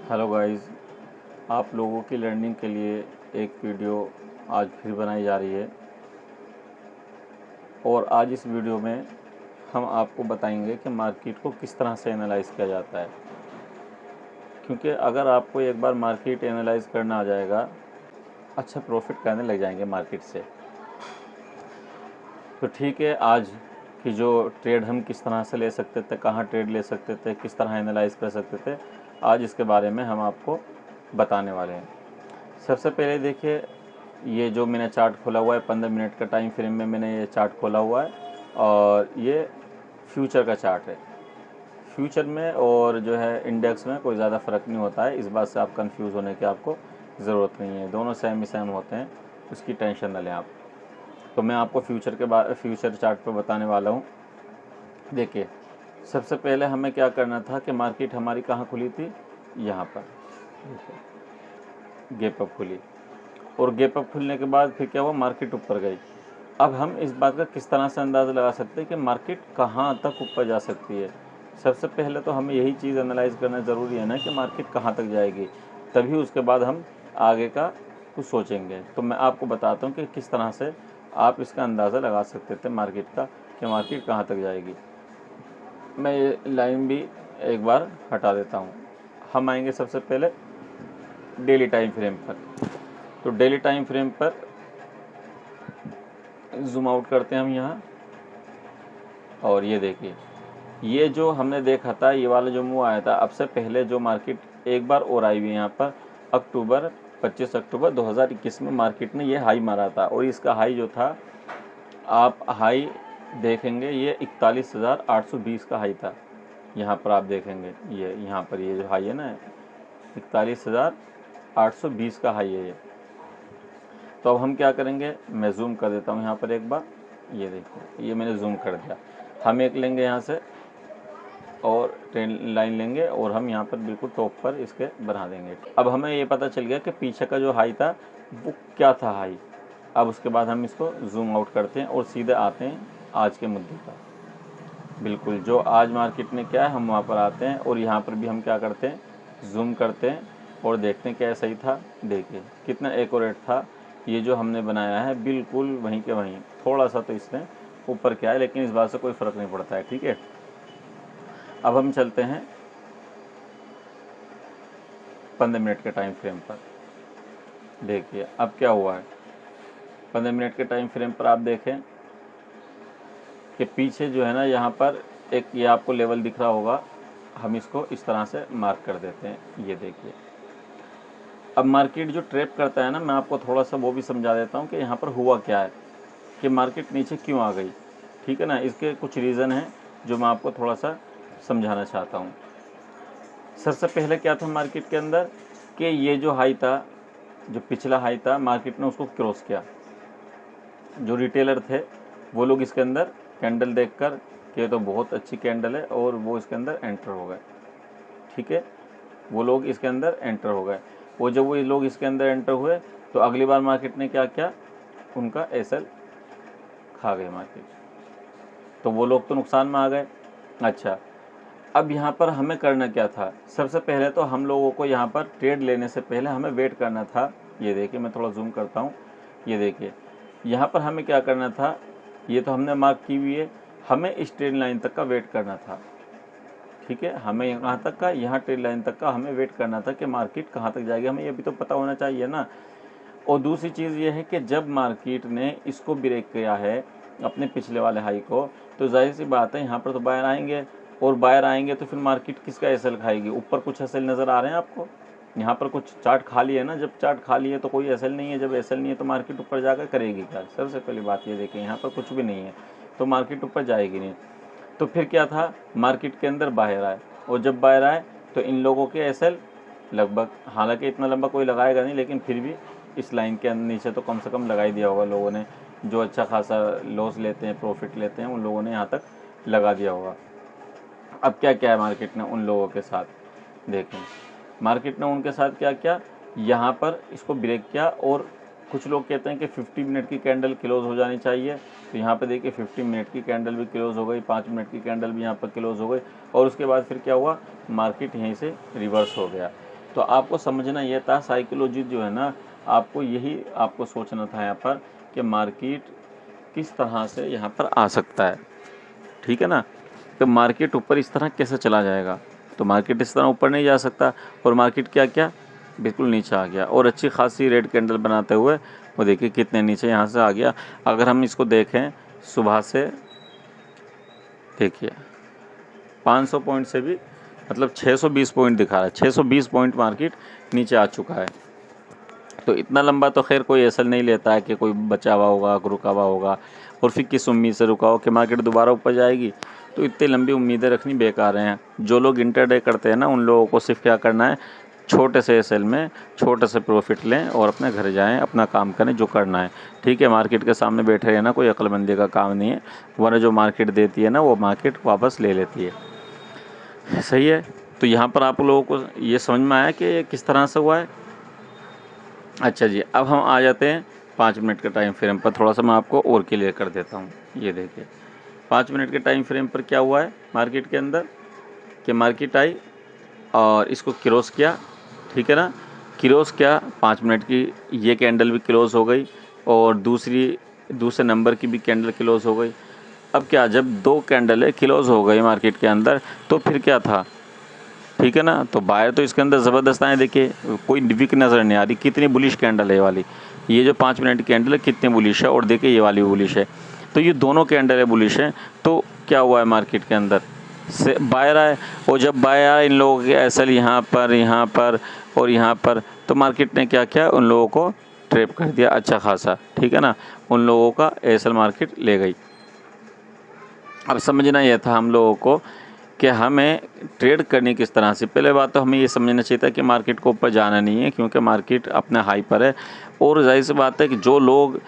Hello guys, आप लोगों की लर्निंग के लिए एक वीडियो आज फिर बनाई जा रही है। और आज इस वीडियो में हम आपको बताएंगे कि मार्केट को किस तरह से एनालाइज किया जाता है। क्योंकि अगर आपको एक बार मार्केट एनालाइज करना आ जाएगा, अच्छा प्रॉफिट करने लग जाएंगे मार्केट से। तो ठीक है, आज की जो ट्रेड हम किस तरह से ले सकते थे, कहाँ ट्रेड ले सकते थे, किस तरह एनालाइज कर सकते थे, आज इसके बारे में हम आपको बताने वाले हैं। सबसे पहले देखिए, ये जो मैंने चार्ट खोला हुआ है 15 मिनट का टाइम फ्रेम में मैंने ये चार्ट खोला हुआ है और ये फ्यूचर का चार्ट है। फ्यूचर में और जो है इंडेक्स में कोई ज़्यादा फ़र्क नहीं होता है, इस बात से आप कंफ्यूज होने की आपको ज़रूरत नहीं है, दोनों सेम ही सेम होते हैं, उसकी टेंशन न लें आप। तो मैं आपको फ्यूचर चार्ट पर बताने वाला हूँ। देखिए, सबसे पहले हमें क्या करना था कि मार्केट हमारी कहाँ खुली थी, यहाँ पर गैप अप खुली और गैप अप खुलने के बाद फिर क्या हुआ, मार्केट ऊपर गई। अब हम इस बात का किस तरह से अंदाज़ा लगा सकते हैं कि मार्केट कहाँ तक ऊपर जा सकती है। सबसे पहले तो हमें यही चीज़ एनालाइज करना ज़रूरी है ना कि मार्केट कहाँ तक जाएगी, तभी उसके बाद हम आगे का कुछ सोचेंगे। तो मैं आपको बताता हूँ कि किस तरह से आप इसका अंदाज़ा लगा सकते थे मार्केट का, कि मार्केट कहाँ तक जाएगी। मैं ये लाइन भी एक बार हटा देता हूँ। हम आएंगे सबसे पहले डेली टाइम फ्रेम पर। तो डेली टाइम फ्रेम पर जूम आउट करते हैं हम यहाँ, और ये देखिए, ये जो हमने देखा था, ये वाला जो मूव आया था, अब से पहले जो मार्केट एक बार और आई हुई है यहाँ पर, 25 अक्टूबर 2021 में मार्केट ने ये हाई मारा था। और इसका हाई जो था, आप हाई देखेंगे, ये 41,820 का हाई था। यहाँ पर आप देखेंगे, ये यहाँ पर ये जो हाई है ना, 41,820 का हाई है ये। तो अब हम क्या करेंगे, मैं जूम कर देता हूँ यहाँ पर एक बार, ये देखिए, ये मैंने जूम कर दिया। हम एक लेंगे यहाँ से और ट्रेन लाइन लेंगे और हम यहाँ पर बिल्कुल टॉप पर इसके बना देंगे। अब हमें ये पता चल गया कि पीछे का जो हाई था वो क्या था हाई। अब उसके बाद हम इसको जूम आउट करते हैं और सीधे आते हैं आज के मुद्दे पर। बिल्कुल जो आज मार्केट ने क्या है, हम वहाँ पर आते हैं और यहाँ पर भी हम क्या करते हैं, जूम करते हैं और देखते हैं क्या सही था। देखिए कितना एक्यूरेट था, ये जो हमने बनाया है बिल्कुल वहीं के वहीं, थोड़ा सा तो इसने ऊपर क्या है, लेकिन इस बात से कोई फ़र्क नहीं पड़ता है। ठीक है, अब हम चलते हैं 15 मिनट के टाइम फ्रेम पर। देखिए अब क्या हुआ है, 15 मिनट के टाइम फ्रेम पर आप देखें कि पीछे जो है ना, यहाँ पर एक ये आपको लेवल दिख रहा होगा, हम इसको इस तरह से मार्क कर देते हैं। ये देखिए, अब मार्केट जो ट्रैप करता है ना, मैं आपको थोड़ा सा वो भी समझा देता हूँ कि यहाँ पर हुआ क्या है, कि मार्केट नीचे क्यों आ गई। ठीक है ना, इसके कुछ रीज़न हैं जो मैं आपको थोड़ा सा समझाना चाहता हूँ। सबसे पहले क्या था मार्केट के अंदर, कि ये जो हाई था, जो पिछला हाई था, मार्केट ने उसको क्रॉस किया। जो रिटेलर थे वो लोग इसके अंदर कैंडल देखकर कि ये तो बहुत अच्छी कैंडल है, और वो इसके अंदर एंटर हो गए। ठीक है, वो लोग इसके अंदर एंटर हो गए, और जब वो लोग इसके अंदर एंटर हुए तो अगली बार मार्केट ने क्या किया, उनका एसएल खा गए मार्केट, तो वो लोग तो नुकसान में आ गए। अच्छा, अब यहाँ पर हमें करना क्या था, सबसे पहले तो हम लोगों को यहाँ पर ट्रेड लेने से पहले हमें वेट करना था। ये देखिए, मैं थोड़ा जूम करता हूँ, ये देखिए यहाँ पर हमें क्या करना था, ये तो हमने मार्क की हुई है, हमें इस ट्रेड लाइन तक का वेट करना था। ठीक है, हमें यहाँ तक का, यहाँ ट्रेड लाइन तक का हमें वेट करना था कि मार्केट कहाँ तक जाएगी, हमें ये भी तो पता होना चाहिए ना। और दूसरी चीज़ ये है कि जब मार्केट ने इसको ब्रेक किया है, अपने पिछले वाले हाई को, तो जाहिर सी बात है यहाँ पर तो बायर आएंगे, और बायर आएंगे तो फिर मार्केट किसका एसएल खाएगी। ऊपर कुछ एसएल नज़र आ रहे हैं आपको, यहाँ पर कुछ चार्ट खाली है ना, जब चार्ट खाली है तो कोई एसएल नहीं है, जब एसएल नहीं है तो मार्केट ऊपर जाकर करेगी क्या। सबसे पहली बात ये देखें, यहाँ पर कुछ भी नहीं है तो मार्केट ऊपर जाएगी नहीं। तो फिर क्या था, मार्केट के अंदर बाहर आए, और जब बाहर आए तो इन लोगों के एसएल लगभग, हालांकि इतना लंबा कोई लगाएगा नहीं, लेकिन फिर भी इस लाइन के नीचे तो कम से कम लगा ही दिया होगा लोगों ने, जो अच्छा खासा लॉस लेते हैं, प्रॉफिट लेते हैं, उन लोगों ने यहाँ तक लगा दिया होगा। अब क्या क्या है मार्केट ने उन लोगों के साथ, देखें मार्केट ने उनके साथ क्या किया, यहाँ पर इसको ब्रेक किया, और कुछ लोग कहते हैं कि 50 मिनट की कैंडल क्लोज हो जानी चाहिए, तो यहाँ पे देखिए 50 मिनट की कैंडल भी क्लोज हो गई, 5 मिनट की कैंडल भी यहाँ पर क्लोज हो गई, और उसके बाद फिर क्या हुआ, मार्केट यहीं से रिवर्स हो गया। तो आपको समझना ये था, साइकोलॉजी जो है ना, आपको यही आपको सोचना था यहाँ पर कि मार्केट किस तरह से यहाँ पर आ सकता है, ठीक है ना। तो मार्केट ऊपर इस तरह कैसे चला जाएगा, तो मार्केट इस तरह ऊपर नहीं जा सकता, और मार्केट क्या बिल्कुल नीचे आ गया, और अच्छी खासी रेड कैंडल बनाते हुए वो देखिए कितने नीचे यहाँ से आ गया। अगर हम इसको देखें सुबह से, देखिए 500 पॉइंट से भी मतलब 620 पॉइंट दिखा रहा है, 620 पॉइंट मार्केट नीचे आ चुका है। तो इतना लंबा तो खैर कोई एसल नहीं लेता है कि कोई बचा हुआ होगा, रुका हुआ होगा, और फिर किस उम्मीद से रुका हो कि मार्केट दोबारा ऊपर जाएगी। तो इतनी लंबी उम्मीदें रखनी बेकार हैं। जो लोग इंटरडे करते हैं ना, उन लोगों को सिर्फ क्या करना है, छोटे से एसल में छोटे से प्रॉफिट लें और अपने घर जाएं, अपना काम करें जो करना है, ठीक है। मार्केट के सामने बैठे रहना कोई अक्लमंदी का काम नहीं है, वरना जो मार्केट देती है ना वो मार्केट वापस ले लेती है, सही है। तो यहाँ पर आप लोगों को ये समझ में आया कि किस तरह से हुआ है। अच्छा जी, अब हम आ जाते हैं 5 मिनट के टाइम फ्रेम पर, थोड़ा सा मैं आपको और क्लियर कर देता हूँ। ये देखिए 5 मिनट के टाइम फ्रेम पर क्या हुआ है मार्केट के अंदर, कि मार्केट आई और इसको क्रॉस किया, ठीक है ना। क्रॉस किया 5 मिनट की, ये कैंडल भी क्लोज हो गई, और दूसरे नंबर की भी कैंडल क्लोज हो गई। अब क्या, जब 2 कैंडलें क्लोज हो गई मार्केट के अंदर, तो फिर क्या था, ठीक है ना। तो बायर तो इसके अंदर ज़बरदस्त आए, देखिए कोई वीक नज़र नहीं आ रही, कितनी बुलिश कैंडल है ये वाली, ये जो 5 मिनट की कैंडल है कितनी बुलिश है, और देखिए ये वाली बुलिश है। तो ये दोनों कैंडल है बुलिश है। तो क्या हुआ है मार्केट के अंदर से बायर आए, और जब बायर आए इन लोगों के एसल यहाँ पर और यहाँ पर, तो मार्केट ने क्या किया, उन लोगों को ट्रैप कर दिया अच्छा खासा, ठीक है ना। उन लोगों का एसल मार्केट ले गई। अब समझना यह था हम लोगों को कि हमें ट्रेड करनी किस तरह से। पहले बात तो हमें ये समझना चाहिए था कि मार्केट को ऊपर जाना नहीं है, क्योंकि मार्केट अपने हाई पर है, और जाहिर सी बात है कि जो लोग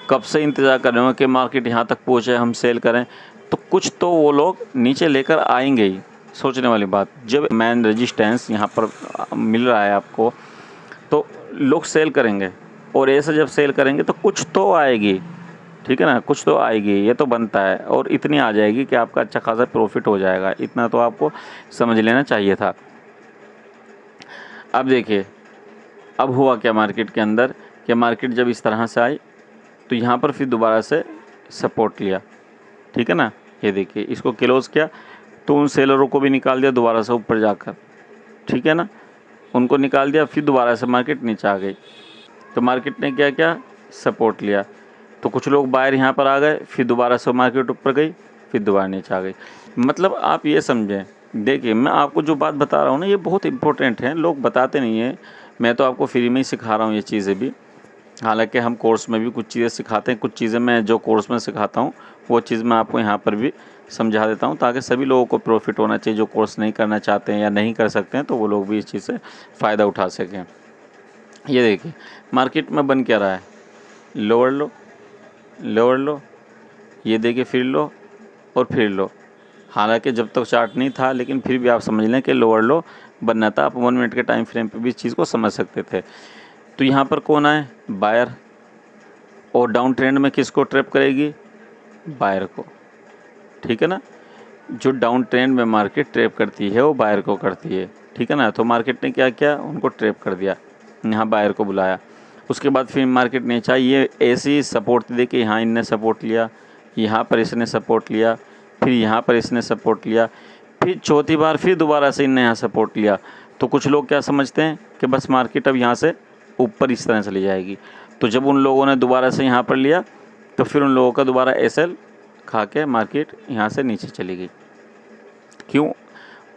कब से इंतज़ार कर रहे होंगे कि मार्केट यहाँ तक पहुँचे हम सेल करें, तो कुछ तो वो लोग नीचे लेकर आएंगे ही। सोचने वाली बात, जब मैन रेजिस्टेंस यहाँ पर मिल रहा है आपको, तो लोग सेल करेंगे, और ऐसे जब सेल करेंगे तो कुछ तो आएगी, ठीक है ना, कुछ तो आएगी, ये तो बनता है, और इतनी आ जाएगी कि आपका अच्छा खासा प्रॉफिट हो जाएगा। इतना तो आपको समझ लेना चाहिए था। अब देखिए अब हुआ क्या मार्केट के अंदर, कि मार्केट जब इस तरह से आई तो यहाँ पर फिर दोबारा से सपोर्ट लिया, ठीक है ना। ये देखिए इसको क्लोज किया, तो उन सेलरों को भी निकाल दिया दोबारा से ऊपर जाकर, ठीक है ना, उनको निकाल दिया, फिर दोबारा से मार्केट नीचे आ गई। तो मार्केट ने क्या किया, सपोर्ट लिया, तो कुछ लोग बाहर यहाँ पर आ गए, फिर दोबारा से मार्केट ऊपर गई, फिर दोबारा नीचे आ गई। मतलब आप ये समझें, देखिए मैं आपको जो बात बता रहा हूँ ना, ये बहुत इंपॉर्टेंट है, लोग बताते नहीं हैं। मैं तो आपको फ्री में ही सिखा रहा हूँ ये चीज़ें भी, हालांकि हम कोर्स में भी कुछ चीज़ें सिखाते हैं, कुछ चीज़ें मैं जो कोर्स में सिखाता हूँ वो चीज़ मैं आपको यहाँ पर भी समझा देता हूँ, ताकि सभी लोगों को प्रॉफिट होना चाहिए। जो कोर्स नहीं करना चाहते हैं या नहीं कर सकते हैं, तो वो लोग भी इस चीज़ से फ़ायदा उठा सकें। ये देखिए मार्केट में बन क्या रहा है, लोअर लो लोअर लो, ये देखिए फिर लो और फिर लो। हालांकि जब तक चार्ट नहीं था, लेकिन फिर भी आप समझ लें कि लोअर लो बनना था। आप 1 मिनट के टाइम फ्रेम पे भी इस चीज़ को समझ सकते थे। तो यहाँ पर कौन आए, बायर, और डाउन ट्रेंड में किसको ट्रैप करेगी, बायर को, ठीक है ना। जो डाउन ट्रेंड में मार्केट ट्रैप करती है वो बायर को करती है, ठीक है ना। तो मार्केट ने क्या किया, उनको ट्रैप कर दिया, यहाँ बायर को बुलाया। उसके बाद फिर मार्केट नीचे आई, ये ऐसी सपोर्ट दे के यहाँ इनने सपोर्ट लिया, यहाँ पर इसने सपोर्ट लिया, फिर यहाँ पर इसने सपोर्ट लिया, फिर चौथी बार फिर दोबारा से इनने यहाँ सपोर्ट लिया। तो कुछ लोग क्या समझते हैं कि बस मार्केट अब यहाँ से ऊपर इस तरह चली जाएगी। तो जब उन लोगों ने दोबारा से यहाँ पर लिया, तो फिर उन लोगों का दोबारा एसएल खा के मार्केट यहाँ से नीचे चली गई। क्यों,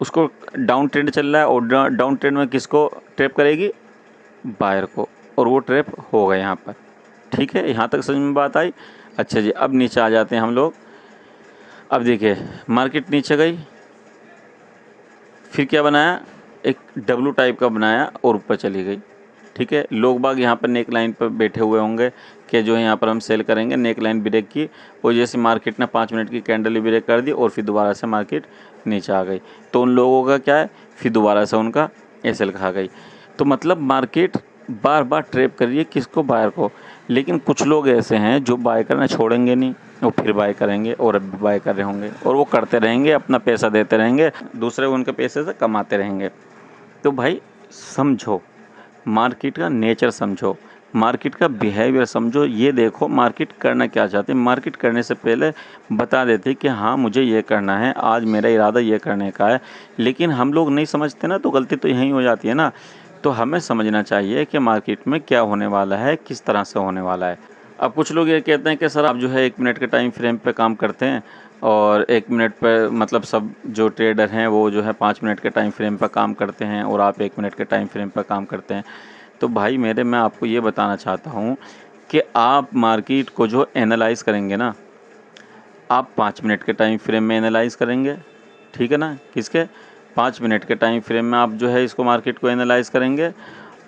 उसको डाउन ट्रेंड चल रहा है, और डाउन ट्रेंड में किसको ट्रैप करेगी, बायर को, और वो ट्रैप हो गए यहाँ पर, ठीक है। यहाँ तक समझ में बात आई। अच्छा जी, अब नीचे आ जाते हैं हम लोग। अब देखिए मार्केट नीचे गई, फिर क्या बनाया, एक डब्लू टाइप का बनाया और ऊपर चली गई, ठीक है। लोग बाग यहाँ पर नेक लाइन पर बैठे हुए होंगे कि जो है यहाँ पर हम सेल करेंगे। नेक लाइन ब्रेक की, और जैसे मार्केट ने 5 मिनट की कैंडल ब्रेक कर दी और फिर दोबारा से मार्केट नीचे आ गई, तो उन लोगों का क्या है, फिर दोबारा से उनका एसएल खा गई। तो मतलब मार्केट बार बार ट्रैप कर रही है किसको, बायर को। लेकिन कुछ लोग ऐसे हैं जो बाय करना छोड़ेंगे नहीं, वो फिर बाय करेंगे, और अब बाय कर रहे होंगे, और वो करते रहेंगे, अपना पैसा देते रहेंगे, दूसरे उनके पैसे से कमाते रहेंगे। तो भाई समझो, मार्केट का नेचर समझो, मार्केट का बिहेवियर समझो, ये देखो मार्केट करना क्या चाहते हैं। मार्केट करने से पहले बता देते कि हाँ मुझे ये करना है, आज मेरा इरादा ये करने का है, लेकिन हम लोग नहीं समझते ना, तो गलती तो यहीं हो जाती है ना। तो हमें समझना चाहिए कि मार्केट में क्या होने वाला है, किस तरह से होने वाला है। अब कुछ लोग ये कहते हैं कि सर आप जो है 1 मिनट के टाइम फ्रेम पे काम करते हैं और 1 मिनट पे मतलब सब जो ट्रेडर हैं वो जो है 5 मिनट के टाइम फ्रेम पर काम करते हैं और आप 1 मिनट के टाइम फ्रेम पर काम करते हैं। तो भाई मेरे, मैं आपको ये बताना चाहता हूँ कि आप मार्केट को जो एनालाइज़ करेंगे ना, आप 5 मिनट के टाइम फ्रेम में एनालाइज़ करेंगे, ठीक है ना। किसके 5 मिनट के टाइम फ्रेम में आप जो है इसको मार्केट को एनालाइज़ करेंगे,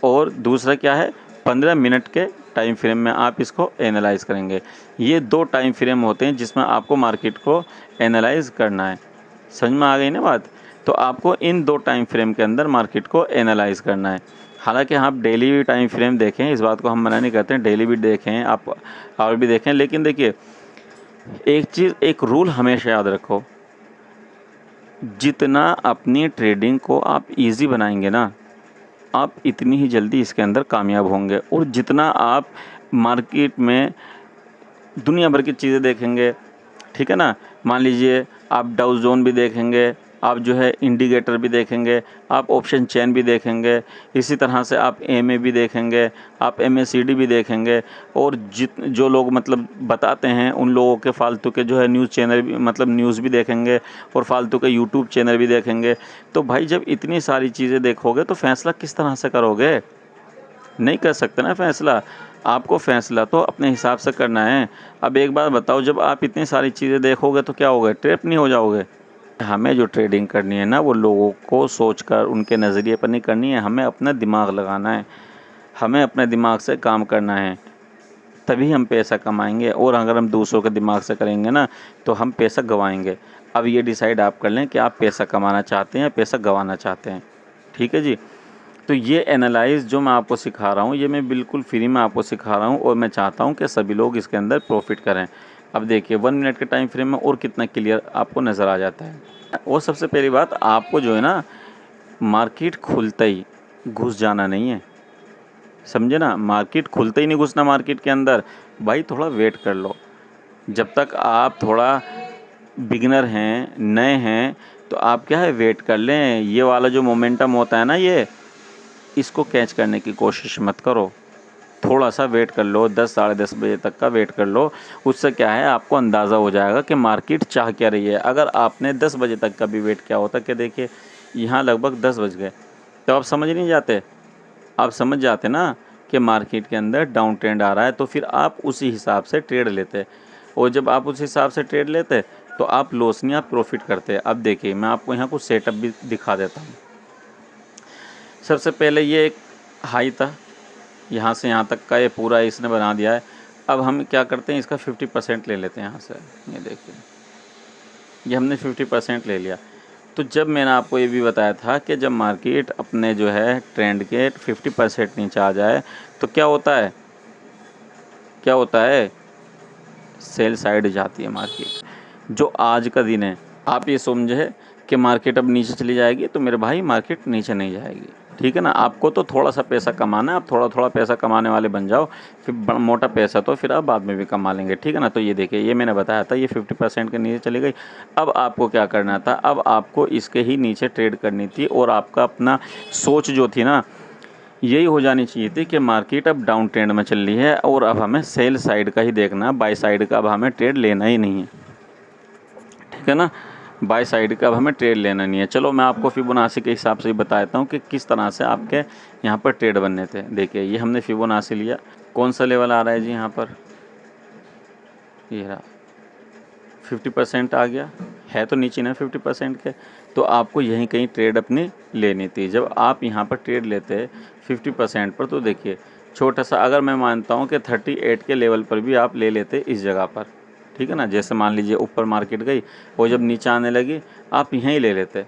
और दूसरा क्या है 15 मिनट के टाइम फ्रेम में आप इसको एनालाइज़ करेंगे। ये 2 टाइम फ्रेम होते हैं जिसमें आपको मार्केट को एनालाइज़ करना है। समझ में आ गई ना बात। तो आपको इन 2 टाइम फ्रेम के अंदर मार्केट को एनालाइज़ करना है। हालांकि आप डेली भी टाइम फ्रेम देखें, इस बात को हम मना नहीं करते हैं, डेली भी देखें आप और भी देखें, लेकिन देखिए एक चीज़, एक रूल हमेशा याद रखो, जितना अपनी ट्रेडिंग को आप इजी बनाएंगे ना, आप इतनी ही जल्दी इसके अंदर कामयाब होंगे। और जितना आप मार्केट में दुनिया भर की चीज़ें देखेंगे, ठीक है ना, मान लीजिए आप डाउ जोन भी देखेंगे, आप जो है इंडिकेटर भी देखेंगे, आप ऑप्शन चेन भी देखेंगे, इसी तरह से आप एमए भी देखेंगे, आप एमएसीडी भी देखेंगे, और जो लोग मतलब बताते हैं उन लोगों के फालतू के जो है न्यूज़ चैनल भी, मतलब न्यूज़ भी देखेंगे, और फालतू के यूट्यूब चैनल भी देखेंगे। तो भाई जब इतनी सारी चीज़ें देखोगे तो फैसला किस तरह से करोगे? नहीं कर सकते ना फैसला। आपको फैसला तो अपने हिसाब से करना है। अब एक बात बताओ, जब आप इतनी सारी चीज़ें देखोगे तो क्या होगा, ट्रैप नहीं हो जाओगे? हमें जो ट्रेडिंग करनी है ना, वो लोगों को सोचकर उनके नज़रिए पर नहीं करनी है, हमें अपना दिमाग लगाना है, हमें अपने दिमाग से काम करना है, तभी हम पैसा कमाएंगे। और अगर हम दूसरों के दिमाग से करेंगे ना तो हम पैसा गंवाएंगे। अब ये डिसाइड आप कर लें कि आप पैसा कमाना चाहते हैं या पैसा गंवाना चाहते हैं, ठीक है जी। तो ये एनालाइज़ जो मैं आपको सिखा रहा हूँ, ये मैं बिल्कुल फ्री में आपको सिखा रहा हूँ, और मैं चाहता हूँ कि सभी लोग इसके अंदर प्रॉफिट करें। अब देखिए 1 मिनट के टाइम फ्रेम में और कितना क्लियर आपको नज़र आ जाता है। और सबसे पहली बात, आपको जो है ना मार्केट खुलते ही घुस जाना नहीं है, समझे ना। मार्केट खुलते ही नहीं घुसना मार्केट के अंदर, भाई थोड़ा वेट कर लो। जब तक आप थोड़ा बिगिनर हैं, नए हैं, तो आप क्या है वेट कर लें। ये वाला जो मोमेंटम होता है ना, ये इसको कैच करने की कोशिश मत करो, थोड़ा सा वेट कर लो, 10 साढ़े 10 बजे तक का वेट कर लो। उससे क्या है आपको अंदाज़ा हो जाएगा कि मार्केट चाह क्या रही है। अगर आपने 10 बजे तक का भी वेट किया होता कि देखिए यहाँ लगभग 10 बज गए, तो आप समझ नहीं जाते, आप समझ जाते ना कि मार्केट के अंदर डाउन ट्रेंड आ रहा है, तो फिर आप उसी हिसाब से ट्रेड लेते। और जब आप उस हिसाब से ट्रेड लेते तो आप लॉस नहीं, आप प्रॉफिट करते। अब देखिए मैं आपको यहाँ कुछ सेटअप भी दिखा देता हूँ। सबसे पहले ये एक हाई था, यहाँ से यहाँ तक का ये पूरा इसने बना दिया है। अब हम क्या करते हैं, इसका 50% ले लेते हैं यहाँ से। ये देखिए ये हमने 50% ले लिया। तो जब मैंने आपको ये भी बताया था कि जब मार्केट अपने जो है ट्रेंड के 50% नीचे आ जाए तो क्या होता है, क्या होता है, सेल साइड जाती है मार्केट। जो आज का दिन है, आप ये समझे कि मार्केट अब नीचे चली जाएगी, तो मेरे भाई मार्केट नीचे नहीं जाएगी, ठीक है ना। आपको तो थोड़ा सा पैसा कमाना है, आप थोड़ा थोड़ा पैसा कमाने वाले बन जाओ, फिर मोटा पैसा तो फिर आप बाद में भी कमा लेंगे, ठीक है ना। तो ये देखिए ये मैंने बताया था, ये 50% के नीचे चली गई। अब आपको क्या करना था, अब आपको इसके ही नीचे ट्रेड करनी थी, और आपका अपना सोच जो थी ना, यही हो जानी चाहिए थी कि मार्केट अब डाउन ट्रेंड में चल रही है और अब हमें सेल साइड का ही देखना, बाय साइड का अब हमें ट्रेड लेना ही नहीं है, ठीक है ना। बाय साइड का अब हमें ट्रेड लेना नहीं है। चलो मैं आपको फिबोनाची के हिसाब से ही बता देता हूँ कि किस तरह से आपके यहाँ पर ट्रेड बनने थे। देखिए ये हमने फिबोनाची लिया, कौन सा लेवल आ रहा है जी यहाँ पर, ये रहा 50% आ गया है, तो नीचे ना 50% के, तो आपको यहीं कहीं ट्रेड अपनी लेनी थी। जब आप यहाँ पर ट्रेड लेते 50% पर, तो देखिए छोटा सा, अगर मैं मानता हूँ कि 38 के लेवल पर भी आप ले लेते इस जगह पर, ठीक है ना। जैसे मान लीजिए ऊपर मार्केट गई और जब नीचे आने लगी आप यहीं ले लेते।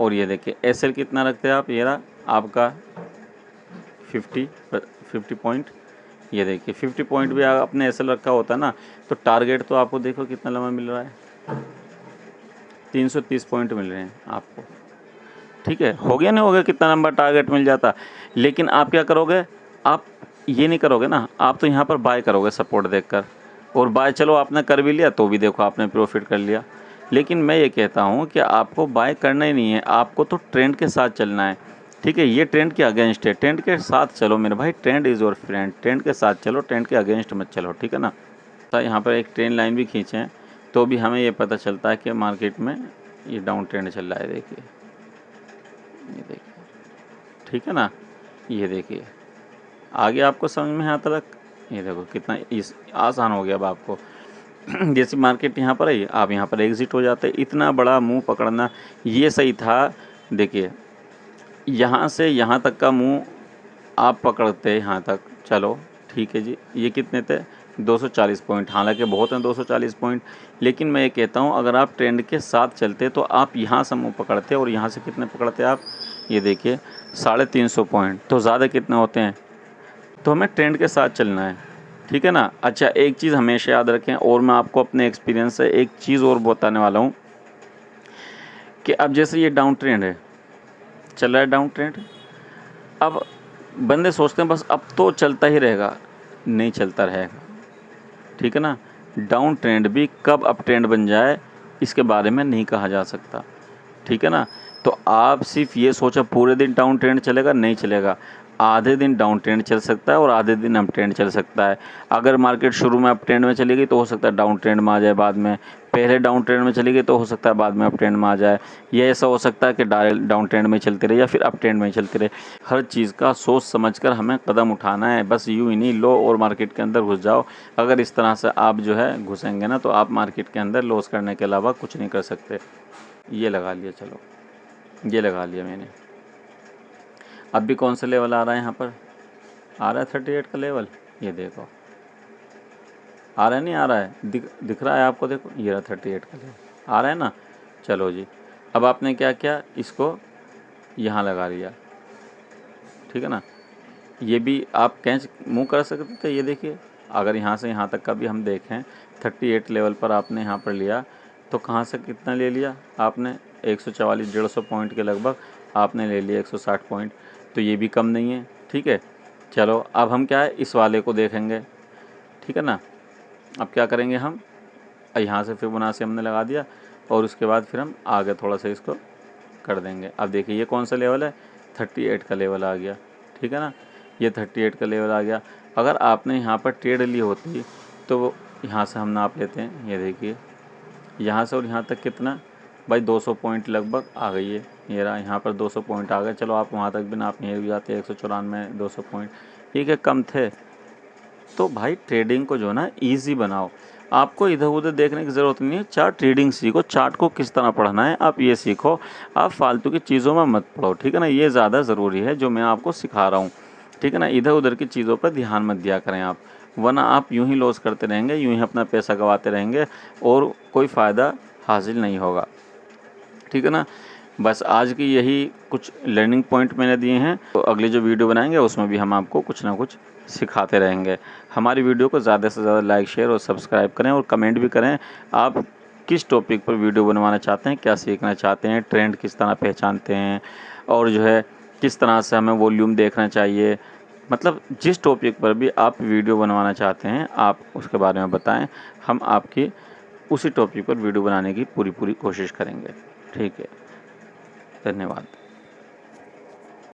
और ये देखिए एसएल कितना रखते हैं आप, ये रहा आपका 50 पॉइंट। ये देखिए 50 पॉइंट भी आपने एसएल रखा होता ना, तो टारगेट तो आपको देखो कितना लंबा मिल रहा है, 330 पॉइंट मिल रहे हैं आपको, ठीक है, हो गया नहीं हो गया, कितना लंबा टारगेट मिल जाता। लेकिन आप क्या करोगे, आप ये नहीं करोगे ना, आप तो यहाँ पर बाय करोगे सपोर्ट देखकर, और बाय चलो आपने कर भी लिया तो भी देखो आपने प्रॉफिट कर लिया। लेकिन मैं ये कहता हूँ कि आपको बाय करना ही नहीं है, आपको तो ट्रेंड के साथ चलना है। ठीक है, ये ट्रेंड के अगेंस्ट है, ट्रेंड के साथ चलो मेरे भाई, trend is your friend, trend के साथ चलो, ट्रेंड के अगेंस्ट मत चलो, ठीक है ना। तो यहाँ पर एक ट्रेंड लाइन भी खींचें तो भी हमें ये पता चलता है कि मार्केट में ये डाउन ट्रेंड चल रहा है। देखिए, ये देखिए, ठीक है ना, ये देखिए आगे आपको समझ में आता तक, ये देखो कितना इस आसान हो गया अब आपको। जैसे मार्केट यहाँ पर है, आप यहाँ पर एग्जिट हो जाते, इतना बड़ा मुंह पकड़ना ये सही था। देखिए यहाँ से यहाँ तक का मुंह आप पकड़ते यहाँ तक, चलो ठीक है जी, ये कितने थे 240 पॉइंट, हालांकि बहुत हैं 240 पॉइंट, लेकिन मैं ये कहता हूँ अगर आप ट्रेंड के साथ चलते तो आप यहाँ से मुँह पकड़ते, और यहाँ से कितने पकड़ते आप, ये देखिए 350 पॉइंट, तो ज़्यादा कितने होते हैं। तो हमें ट्रेंड के साथ चलना है, ठीक है ना। अच्छा, एक चीज़ हमेशा याद रखें, और मैं आपको अपने एक्सपीरियंस से एक चीज़ और बताने वाला हूँ कि अब जैसे ये डाउन ट्रेंड है, चल रहा है डाउन ट्रेंड, अब बंदे सोचते हैं बस अब तो चलता ही रहेगा, नहीं चलता रहेगा, ठीक है ना। डाउन ट्रेंड भी कब अप ट्रेंड बन जाए इसके बारे में नहीं कहा जा सकता, ठीक है ना। तो आप सिर्फ ये सोचो पूरे दिन डाउन ट्रेंड चलेगा, नहीं चलेगा, आधे दिन डाउन ट्रेंड चल सकता है और आधे दिन अप ट्रेंड चल सकता है। अगर मार्केट शुरू में अप ट्रेंड में चली गई तो हो सकता है डाउन ट्रेंड में आ जाए बाद में, पहले डाउन ट्रेंड में चली गई तो हो सकता है बाद में अप ट्रेंड में आ जाए, या ऐसा हो सकता है कि डाउन ट्रेंड में चलती रहे या फिर अप ट्रेंड में चलती रहे। हर चीज़ का सोच समझकर हमें कदम उठाना है, बस यूँ ही नहीं लो और मार्केट के अंदर घुस जाओ। अगर इस तरह से आप जो है घुसेंगे ना तो आप मार्केट के अंदर लॉस करने के अलावा कुछ नहीं कर सकते। ये लगा लिया, चलो ये लगा लिया मैंने। अब भी कौन सा लेवल आ रहा है, यहाँ पर आ रहा है 38 का लेवल, ये देखो आ रहा है, नहीं आ रहा है, दिख रहा है आपको, देखो ये रहा 38 का लेवल आ रहा है ना। चलो जी, अब आपने क्या किया, इसको यहाँ लगा लिया, ठीक है ना। ये भी आप कैच मूव कर सकते थे, ये देखिए अगर यहाँ से यहाँ तक का भी हम देखें 38 लेवल पर आपने यहाँ पर लिया तो कहाँ से कितना ले लिया आपने, 144-150 पॉइंट के लगभग आपने ले लिया, 160 पॉइंट, तो ये भी कम नहीं है, ठीक है। चलो अब हम क्या है इस वाले को देखेंगे, ठीक है ना। अब क्या करेंगे हम, यहाँ से फिबोनाची हमने लगा दिया और उसके बाद फिर हम आगे थोड़ा सा इसको कर देंगे। अब देखिए ये कौन सा लेवल है, 38 का लेवल आ गया, ठीक है ना, ये 38 का लेवल आ गया। अगर आपने यहाँ पर ट्रेड ली होती तो यहाँ से हम नाप लेते हैं, ये देखिए यहाँ से और यहाँ तक कितना भाई 200 पॉइंट लगभग आ गई है, ये रहा यहाँ पर 200 पॉइंट आ गए। चलो आप वहाँ तक भी नाप नहीं जाते, 194 200 पॉइंट, ठीक है कम थे। तो भाई ट्रेडिंग को जो ना ईजी बनाओ, आपको इधर उधर देखने की ज़रूरत नहीं है, चार्ट ट्रेडिंग सीखो, चार्ट को किस तरह पढ़ना है आप ये सीखो, आप फालतू की चीज़ों में मत पढ़ो, ठीक है ना। ये ज़्यादा ज़रूरी है जो मैं आपको सिखा रहा हूँ, ठीक है ना। इधर उधर की चीज़ों पर ध्यान मत दिया करें आप, वरना आप यूं ही लॉस करते रहेंगे, यूं ही अपना पैसा गंवाते रहेंगे और कोई फ़ायदा हासिल नहीं होगा, ठीक है ना। बस आज की यही कुछ लर्निंग पॉइंट मैंने दिए हैं, तो अगली जो वीडियो बनाएंगे उसमें भी हम आपको कुछ ना कुछ सिखाते रहेंगे। हमारी वीडियो को ज़्यादा से ज़्यादा लाइक शेयर और सब्सक्राइब करें और कमेंट भी करें आप किस टॉपिक पर वीडियो बनवाना चाहते हैं, क्या सीखना चाहते हैं, ट्रेंड किस तरह पहचानते हैं, और जो है किस तरह से हमें वॉल्यूम देखना चाहिए, मतलब जिस टॉपिक पर भी आप वीडियो बनवाना चाहते हैं आप उसके बारे में बताएं, हम आपकी उसी टॉपिक पर वीडियो बनाने की पूरी कोशिश करेंगे, ठीक है। धन्यवाद।